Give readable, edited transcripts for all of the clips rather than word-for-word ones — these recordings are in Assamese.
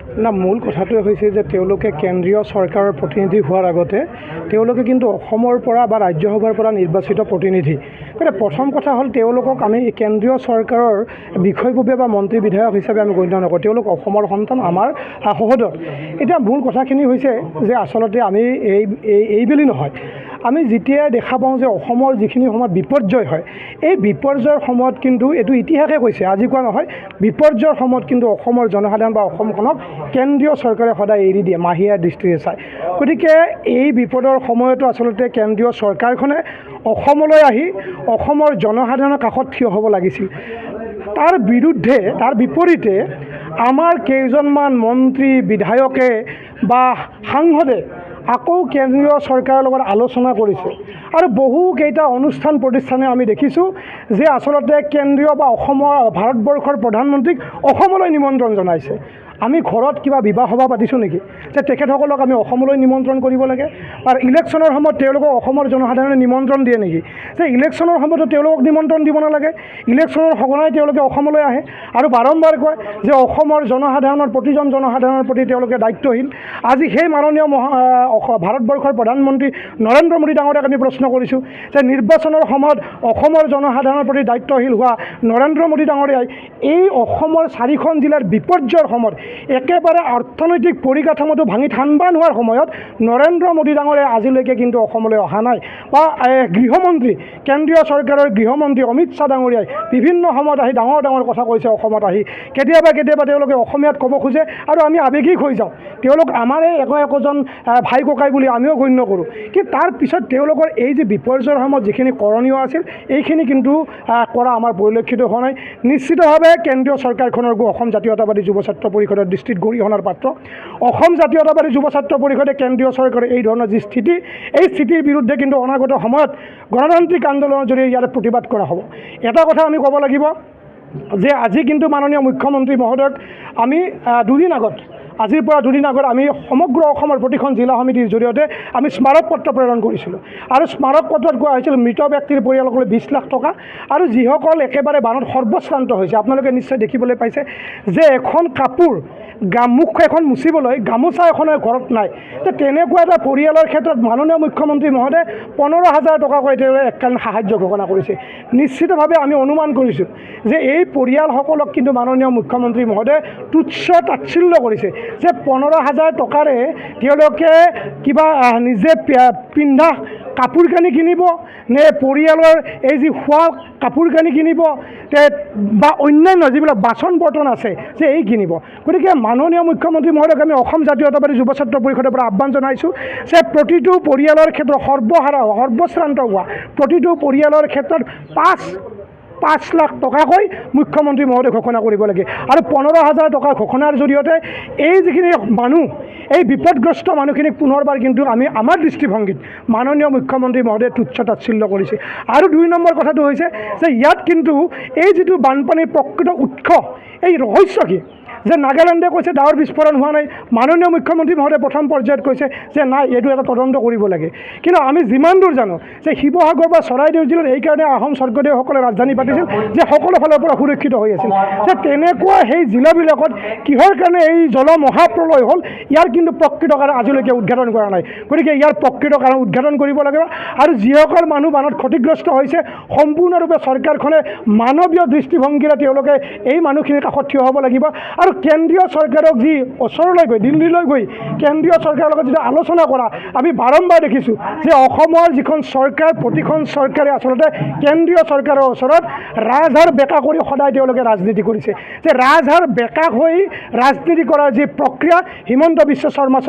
না, মূল কথাটোৱে হৈছে যে তেওঁলোকে কেন্দ্ৰীয় চৰকাৰৰ প্ৰতিনিধি হোৱাৰ আগতে তেওঁলোকে কিন্তু অসমৰ পৰা বা ৰাজ্যসভাৰ পৰা নিৰ্বাচিত প্ৰতিনিধি। গতিকে প্ৰথম কথা হ'ল তেওঁলোকক আমি কেন্দ্ৰীয় চৰকাৰৰ বিষয়ববীয়া বা মন্ত্ৰী বিধায়ক হিচাপে আমি গণ্য নকৰোঁ। তেওঁলোক অসমৰ সন্তান, আমাৰ সহোদৰ। এতিয়া মূল কথাখিনি হৈছে যে আচলতে আমি এইবেলি নহয়, আমি যেতিয়াই দেখা পাওঁ যে অসমৰ যিখিনি সময়ত বিপৰ্যয় হয়, এই বিপৰ্যয়ৰ সময়ত কিন্তু এইটো ইতিহাসে কৈছে, আজি কোৱা নহয়, বিপৰ্যয়ৰ সময়ত কিন্তু অসমৰ জনসাধাৰণ বা অসমখনক কেন্দ্ৰীয় চৰকাৰে সদায় এৰি দিয়ে মাহিয়াৰ দৃষ্টিৰে চায়। গতিকে এই বিপদৰ সময়তো আচলতে কেন্দ্ৰীয় চৰকাৰখনে অসমলৈ আহি অসমৰ জনসাধাৰণৰ কাষত থিয় হ'ব লাগিছিল। তাৰ বিৰুদ্ধে, তাৰ বিপৰীতে আমাৰ কেইজনমান মন্ত্ৰী, বিধায়কে বা সাংসদে আকৌ কেন্দ্ৰীয় চৰকাৰৰ লগত আলোচনা কৰিছে আৰু বহুকেইটা অনুষ্ঠান প্ৰতিষ্ঠানে আমি দেখিছোঁ যে আচলতে কেন্দ্ৰীয় বা অসমৰ ভাৰতবৰ্ষৰ প্ৰধানমন্ত্ৰীক অসমলৈ নিমন্ত্ৰণ জনাইছে। আমি ঘৰত কিবা বিবাহ সভা পাতিছোঁ নেকি যে তেখেতসকলক আমি অসমলৈ নিমন্ত্ৰণ কৰিব লাগে? আৰু ইলেকশ্যনৰ সময়ত তেওঁলোকক অসমৰ জনসাধাৰণে নিমন্ত্ৰণ দিয়ে নেকি যে ইলেকশ্যনৰ সময়তো তেওঁলোকক নিমন্ত্ৰণ দিব নালাগে, ইলেকশ্যনৰ সঘনাই তেওঁলোকে অসমলৈ আহে আৰু বাৰম্বাৰ কয় যে অসমৰ জনসাধাৰণৰ, প্ৰতিজন জনসাধাৰণৰ প্ৰতি তেওঁলোকে দায়িত্বহীন। আজি সেই মাননীয় ভাৰতবৰ্ষৰ প্ৰধানমন্ত্ৰী নৰেন্দ্ৰ মোদী ডাঙৰীয়াক আমি প্ৰশ্ন কৰিছোঁ যে নিৰ্বাচনৰ সময়ত অসমৰ জনসাধাৰণৰ প্ৰতি দায়িত্বশীল হোৱা নৰেন্দ্ৰ মোদী ডাঙৰীয়াই এই অসমৰ 4খন জিলাৰ বিপৰ্যয়ৰ সময়ত একেবাৰে অৰ্থনৈতিক পৰিকাঠামোটো ভাঙি থানবান হোৱাৰ সময়ত নৰেন্দ্ৰ মোদী ডাঙৰীয়াই আজিলৈকে কিন্তু অসমলৈ অহা নাই। বা গৃহমন্ত্ৰী, কেন্দ্ৰীয় চৰকাৰৰ গৃহমন্ত্ৰী অমিত শ্বাহ ডাঙৰীয়াই বিভিন্ন সময়ত আহি ডাঙৰ ডাঙৰ কথা কৈছে অসমত আহি। কেতিয়াবা তেওঁলোকে অসমীয়াত ক'ব খোজে আৰু আমি আৱেগিক হৈ যাওঁ। তেওঁলোক আমাৰে একোজন ভাই ককাই বুলি আমিও গণ্য কৰোঁ। কিন্তু তাৰ পিছত তেওঁলোকৰ এই যে বিপৰ্যয়ৰ সময়ত যিখিনি কৰণীয় আছিল এইখিনি কিন্তু কৰা আমাৰ পৰিলক্ষিত হোৱা নাই। নিশ্চিতভাৱে কেন্দ্ৰীয় চৰকাৰখনৰ অসম জাতীয়তাবাদী যুৱ ছাত্ৰ পৰিষদৰ দৃষ্টিত গৰিহণাৰ পাত্ৰ। অসম জাতীয়তাবাদী যুৱ ছাত্ৰ পৰিষদে কেন্দ্ৰীয় চৰকাৰৰ এই ধৰণৰ যি স্থিতি, এই স্থিতিৰ বিৰুদ্ধে কিন্তু অনাগত সময়ত গণতান্ত্ৰিক আন্দোলনৰ জৰিয়তে ইয়াত প্ৰতিবাদ কৰা হ'ব। এটা কথা আমি ক'ব লাগিব যে আজি কিন্তু মাননীয় মুখ্যমন্ত্ৰী মহোদয়ক আমি আজিৰ পৰা দুদিন আগত আমি সমগ্ৰ অসমৰ প্ৰতিখন জিলা সমিতিৰ জৰিয়তে আমি স্মাৰক পত্ৰ প্ৰেৰণ কৰিছিলোঁ আৰু স্মাৰক পত্ৰত কোৱা হৈছিল মৃত ব্যক্তিৰ পৰিয়ালকলৈ 20 লাখ টকা আৰু যিসকল একেবাৰে বানত সৰ্বশ্ৰান্ত হৈছে, আপোনালোকে নিশ্চয় দেখিবলৈ পাইছে যে এখন কাপোৰ মুখ এখন মুচিবলৈ গামোচা এখনে ঘৰত নাই। তো তেনেকুৱা এটা পৰিয়ালৰ ক্ষেত্ৰত মাননীয় মুখ্যমন্ত্ৰী মহোদয়ে 15,000 টকাকৈ তেওঁ এককালীন সাহায্য ঘোষণা কৰিছে। নিশ্চিতভাৱে আমি অনুমান কৰিছোঁ যে এই পৰিয়ালসকলক কিন্তু মাননীয় মুখ্যমন্ত্ৰী মহোদয়ে তুচ্ছ তাচ্ছিল্য কৰিছে যে 15,000 টকাৰে তেওঁলোকে কিবা নিজে পিন্ধা কাপোৰ কানি কিনিব নে পৰিয়ালৰ এই যি খোৱা কাপোৰ কানি কিনিব বা অন্যান্য যিবিলাক বাচন বৰ্তন আছে যে এই কিনিব। গতিকে মাননীয় মুখ্যমন্ত্ৰী মহোদয়ক আমি অসম জাতীয়তাবাদী যুৱ ছাত্ৰ পৰিষদৰ পৰা আহ্বান জনাইছোঁ যে প্ৰতিটো পৰিয়ালৰ ক্ষেত্ৰত সৰ্বশ্ৰান্ত হোৱা প্ৰতিটো পৰিয়ালৰ ক্ষেত্ৰত 5 লাখ টকাকৈ মুখ্যমন্ত্ৰী মহোদয় ঘোষণা কৰিব লাগে আৰু 15,000 টকা ঘোষণাৰ জৰিয়তে এই যিখিনি মানুহ, এই বিপদগ্ৰস্ত মানুহখিনিক পুনৰবাৰ কিন্তু আমাৰ দৃষ্টিভংগীত মাননীয় মুখ্যমন্ত্ৰী মহোদয়ে তুচ্ছ তাচ্ছিল্য কৰিছে। আৰু 2 নম্বৰ কথাটো হৈছে যে ইয়াত কিন্তু এই যিটো বানপানীৰ প্ৰকৃত উৎস, এই ৰহস্য কি যে নাগালেণ্ডে কৈছে ডাৱৰ বিস্ফোৰণ হোৱা নাই, মাননীয় মুখ্যমন্ত্ৰী মহোদয়ে প্ৰথম পৰ্যায়ত কৈছে যে নাই এইটো এটা তদন্ত কৰিব লাগে। কিন্তু আমি যিমান দূৰ জানো যে শিৱসাগৰ বা চৰাইদেউ জিলাত এইকাৰণে আহোম স্বৰ্গদেউসকলে ৰাজধানী পাতিছিল যে সকলো ফালৰ পৰা সুৰক্ষিত হৈ আছিল। যে তেনেকুৱা সেই জিলাবিলাকত কিহৰ কাৰণে এই জল মহাপ্ৰলয় হ'ল ইয়াৰ কিন্তু প্ৰকৃত কাৰণ আজিলৈকে উদঘাটন কৰা নাই। গতিকে ইয়াৰ প্ৰকৃত কাৰণ উদঘাটন কৰিব লাগিব আৰু যিসকল মানুহ বানত ক্ষতিগ্ৰস্ত হৈছে সম্পূৰ্ণৰূপে চৰকাৰখনে মানৱীয় দৃষ্টিভংগীৰে তেওঁলোকে এই মানুহখিনিৰ কাষত থিয় হ'ব লাগিব আৰু কেন্দ্ৰীয় চৰকাৰক যি ওচৰলৈ গৈ দিল্লীলৈ গৈ কেন্দ্ৰীয় চৰকাৰৰ লগত যেতিয়া আলোচনা কৰা আমি বাৰম্বাৰ দেখিছোঁ যে অসমৰ যিখন চৰকাৰ, প্ৰতিখন চৰকাৰে আচলতে কেন্দ্ৰীয় চৰকাৰৰ ওচৰত ৰাজহাৰ বেকা কৰি সদায় তেওঁলোকে ৰাজনীতি কৰিছে। যে ৰাজহাৰ বেকা হৈ ৰাজনীতি কৰাৰ যি প্ৰক্ৰিয়া হিমন্ত বিশ্ব শৰ্মা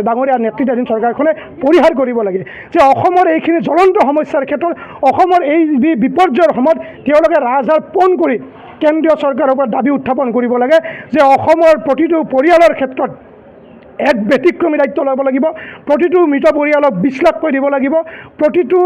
ডাঙৰীয়া নেতৃত্বাধীন চৰকাৰখনে পৰিহাৰ কৰিব লাগে। যে অসমৰ এইখিনি জ্বলন্ত সমস্যাৰ ক্ষেত্ৰত অসমৰ এই বিপৰ্যয়ৰ সময়ত তেওঁলোকে ৰাজহাৰ পোন কৰি কেন্দ্ৰীয় চৰকাৰৰ ওপৰত দাবী উত্থাপন কৰিব লাগে যে অসমৰ প্ৰতিটো পৰিয়ালৰ ক্ষেত্ৰত এক ব্যতিক্ৰমী দায়িত্ব ল'ব লাগিব। প্ৰতিটো মৃত পৰিয়ালক 20 লাখকৈ দিব লাগিব। প্ৰতিটো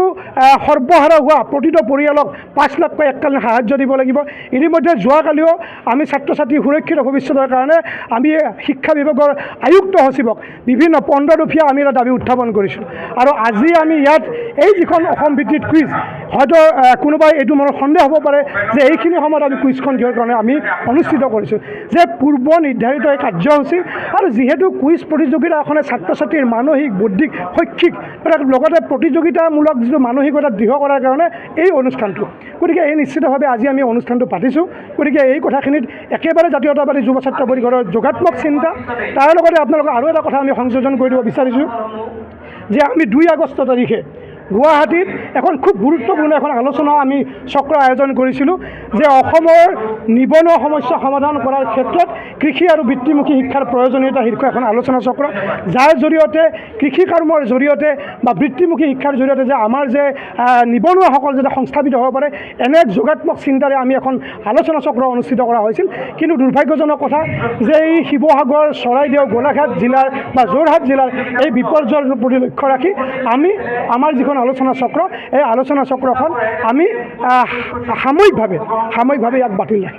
সৰ্বহাৰা হোৱা প্ৰতিটো পৰিয়ালক 5 লাখকৈ এককালীন সাহায্য দিব লাগিব। ইতিমধ্যে যোৱাকালিও আমি ছাত্ৰ ছাত্ৰী সুৰক্ষিত ভৱিষ্যতৰ কাৰণে আমি শিক্ষা বিভাগৰ আয়ুক্ত সচিবক বিভিন্ন 15 দফীয়া আমি এটা দাবী উত্থাপন কৰিছোঁ। আৰু আজি আমি ইয়াত এই যিখন অসম ভিত্তিক কুইজ, হয়তো কোনোবাই এইটো মনত সন্দেহ হ'ব পাৰে যে এইখিনি সময়ত আমি কুইজখন কিহৰ কাৰণে আমি অনুষ্ঠিত কৰিছোঁ, যে পূৰ্ব নিৰ্ধাৰিত এই কাৰ্যসূচী আৰু যিহেতু কুইজ প্ৰতিযোগিতাখনে ছাত্ৰ ছাত্ৰীৰ মানসিক বৌদ্ধিক শৈক্ষিক লগতে প্ৰতিযোগিতামূলক যিটো মানসিকতা দৃঢ় কৰাৰ কাৰণে এই অনুষ্ঠানটো, গতিকে এই নিশ্চিতভাৱে আজি আমি অনুষ্ঠানটো পাতিছোঁ। গতিকে এই কথাখিনিত একেবাৰে জাতীয়তাবাদী যুৱ ছাত্ৰ পৰিষদৰ যোগাত্মক চিন্তা। তাৰ লগতে আপোনালোকক আৰু এটা কথা আমি সংযোজন কৰি দিব বিচাৰিছোঁ যে আমি 2 আগষ্ট তাৰিখে গুৱাহাটীত এখন খুব গুৰুত্বপূৰ্ণ এখন আলোচনা আমি চক্ৰ আয়োজন কৰিছিলোঁ যে অসমৰ নিবনুৱা সমস্যা সমাধান কৰাৰ ক্ষেত্ৰত কৃষি আৰু বৃত্তিমুখী শিক্ষাৰ প্ৰয়োজনীয়তা শীৰ্ষক এখন আলোচনা চক্ৰ, যাৰ জৰিয়তে কৃষি কৰ্মৰ জৰিয়তে বা বৃত্তিমুখী শিক্ষাৰ জৰিয়তে যে আমাৰ যে নিবনুৱাসকল যাতে সংস্থাপিত হ'ব পাৰে, এনে এক যোগাত্মক চিন্তাৰে আমি এখন আলোচনা চক্ৰ অনুষ্ঠিত কৰা হৈছিল। কিন্তু দুৰ্ভাগ্যজনক কথা যে এই শিৱসাগৰ, চৰাইদেউ, গোলাঘাট জিলাৰ বা যোৰহাট জিলাৰ এই বিপৰ্যয়ৰ প্ৰতি লক্ষ্য ৰাখি আমি আমাৰ যিখন আলোচনা চক্ৰ, এই আলোচনা চক্ৰখন আমি সাময়িকভাৱে ইয়াক বাতিল ৰাখিম।